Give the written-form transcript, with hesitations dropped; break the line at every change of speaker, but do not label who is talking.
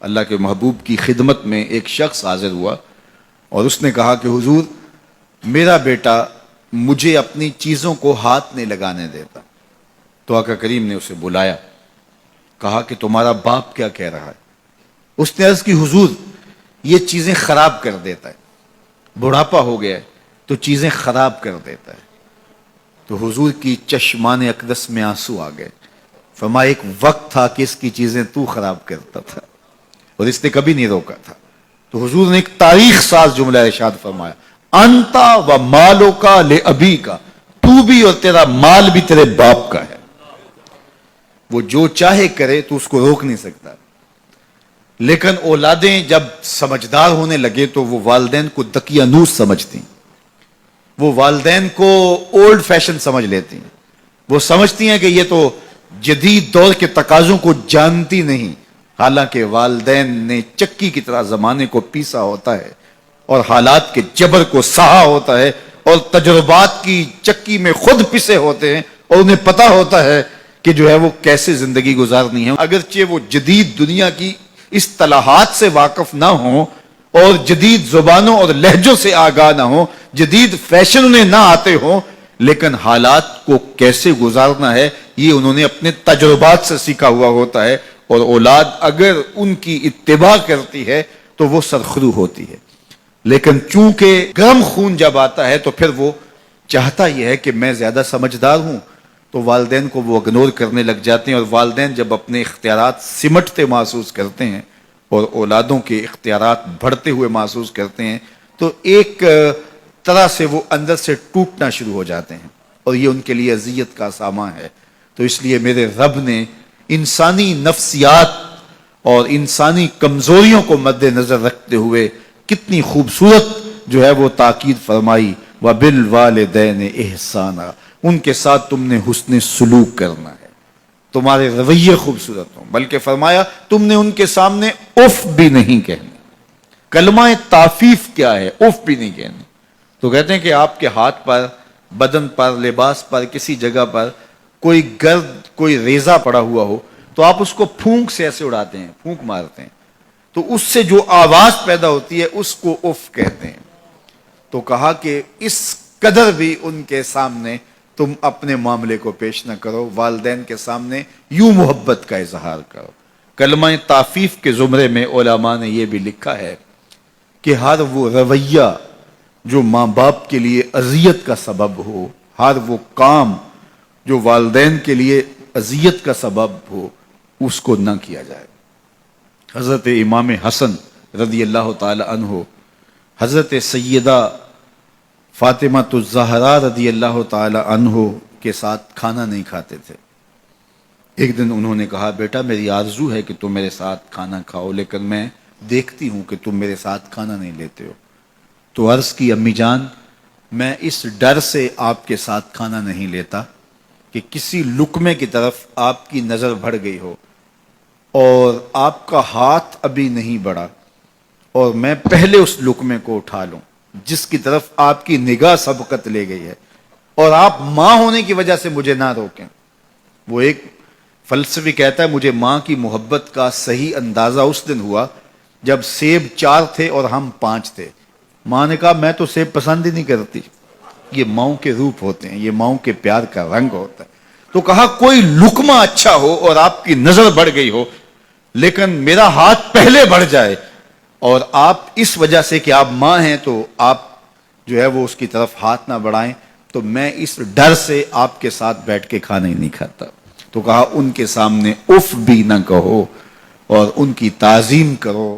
اللہ کے محبوب کی خدمت میں ایک شخص حاضر ہوا اور اس نے کہا کہ حضور میرا بیٹا مجھے اپنی چیزوں کو ہاتھ نہیں لگانے دیتا. تو آقا کریم نے اسے بلایا, کہا کہ تمہارا باپ کیا کہہ رہا ہے؟ اس نے عرض کی حضور یہ چیزیں خراب کر دیتا ہے, بڑھاپا ہو گیا ہے تو چیزیں خراب کر دیتا ہے. تو حضور کی چشمان اقدس میں آنسو آ گئے. فرمایا ایک وقت تھا کہ اس کی چیزیں تو خراب کرتا تھا اور اس نے کبھی نہیں روکا تھا. تو حضور نے ایک تاریخ ساز جملہ ارشاد فرمایا, انتا و مالو کا لے ابی کا, تو بھی اور تیرا مال بھی تیرے باپ کا ہے. وہ جو چاہے کرے تو اس کو روک نہیں سکتا. لیکن اولادیں جب سمجھدار ہونے لگے تو وہ والدین کو دقیانوس سمجھتی, وہ والدین کو اولڈ فیشن سمجھ لیتی ہیں. وہ سمجھتی ہیں کہ یہ تو جدید دور کے تقاضوں کو جانتی نہیں, حالانکہ والدین نے چکی کی طرح زمانے کو پیسا ہوتا ہے اور حالات کے جبر کو سہا ہوتا ہے اور تجربات کی چکی میں خود پسے ہوتے ہیں اور انہیں پتا ہوتا ہے کہ جو ہے وہ کیسے زندگی گزارنی ہے. اگرچہ وہ جدید دنیا کی اصطلاحات سے واقف نہ ہوں اور جدید زبانوں اور لہجوں سے آگاہ نہ ہوں, جدید فیشن انہیں نہ آتے ہوں, لیکن حالات کو کیسے گزارنا ہے یہ انہوں نے اپنے تجربات سے سیکھا ہوا ہوتا ہے. اور اولاد اگر ان کی اتباع کرتی ہے تو وہ سرخرو ہوتی ہے. لیکن چونکہ گرم خون جب آتا ہے تو پھر وہ چاہتا یہ ہے کہ میں زیادہ سمجھدار ہوں, تو والدین کو وہ اگنور کرنے لگ جاتے ہیں. اور والدین جب اپنے اختیارات سمٹتے محسوس کرتے ہیں اور اولادوں کے اختیارات بڑھتے ہوئے محسوس کرتے ہیں تو ایک طرح سے وہ اندر سے ٹوٹنا شروع ہو جاتے ہیں اور یہ ان کے لیے اذیت کا سامان ہے. تو اس لیے میرے رب نے انسانی نفسیات اور انسانی کمزوریوں کو مد نظر رکھتے ہوئے کتنی خوبصورت جو ہے وہ تاکید فرمائی, وَبِالْوَالِدَيْنِ إِحْسَانًا, ان کے ساتھ تم نے حسن سلوک کرنا ہے, تمہارے رویے خوبصورت ہوں. بلکہ فرمایا تم نے ان کے سامنے اف بھی نہیں کہنی. کلمہ تعفیف کیا ہے؟ اف بھی نہیں کہنی. تو کہتے ہیں کہ آپ کے ہاتھ پر, بدن پر, لباس پر, کسی جگہ پر کوئی گرد, کوئی ریزہ پڑا ہوا ہو تو آپ اس کو پھونک سے ایسے اڑاتے ہیں, پھونک مارتے ہیں, تو اس سے جو آواز پیدا ہوتی ہے اس کو اف کہتے ہیں. تو کہا کہ اس قدر بھی ان کے سامنے تم اپنے معاملے کو پیش نہ کرو, والدین کے سامنے یوں محبت کا اظہار کرو. کلمہ تعفیف کے زمرے میں علماء نے یہ بھی لکھا ہے کہ ہر وہ رویہ جو ماں باپ کے لیے اذیت کا سبب ہو, ہر وہ کام جو والدین کے لیے اذیت کا سبب ہو, اس کو نہ کیا جائے. حضرت امام حسن رضی اللہ تعالی عنہ حضرت سیدہ فاطمہ الزہرا رضی اللہ تعالی عنہ کے ساتھ کھانا نہیں کھاتے تھے. ایک دن انہوں نے کہا, بیٹا میری آرزو ہے کہ تم میرے ساتھ کھانا کھاؤ, لیکن میں دیکھتی ہوں کہ تم میرے ساتھ کھانا نہیں لیتے ہو. تو عرض کی, امی جان میں اس ڈر سے آپ کے ساتھ کھانا نہیں لیتا کہ کسی لقمے کی طرف آپ کی نظر بڑھ گئی ہو اور آپ کا ہاتھ ابھی نہیں بڑھا اور میں پہلے اس لقمے کو اٹھا لوں جس کی طرف آپ کی نگاہ سبقت لے گئی ہے, اور آپ ماں ہونے کی وجہ سے مجھے نہ روکیں. وہ ایک فلسفی کہتا ہے مجھے ماں کی محبت کا صحیح اندازہ اس دن ہوا جب سیب 4 تھے اور ہم 5 تھے. ماں نے کہا میں تو سیب پسند ہی نہیں کرتی. یہ ماؤں کے روپ ہوتے ہیں, یہ ماؤں کے پیار کا رنگ ہوتا ہے. تو کہا کوئی لقمہ اچھا ہو اور آپ کی نظر بڑھ گئی ہو, لیکن میرا ہاتھ پہلے بڑھ جائے اور آپ اس وجہ سے کہ آپ ماں ہیں تو آپ جو ہے وہ اس کی طرف ہاتھ نہ بڑھائیں, تو میں اس ڈر سے آپ کے ساتھ بیٹھ کے کھانا ہی نہیں کھاتا. تو کہا ان کے سامنے اف بھی نہ کہو اور ان کی تعظیم کرو.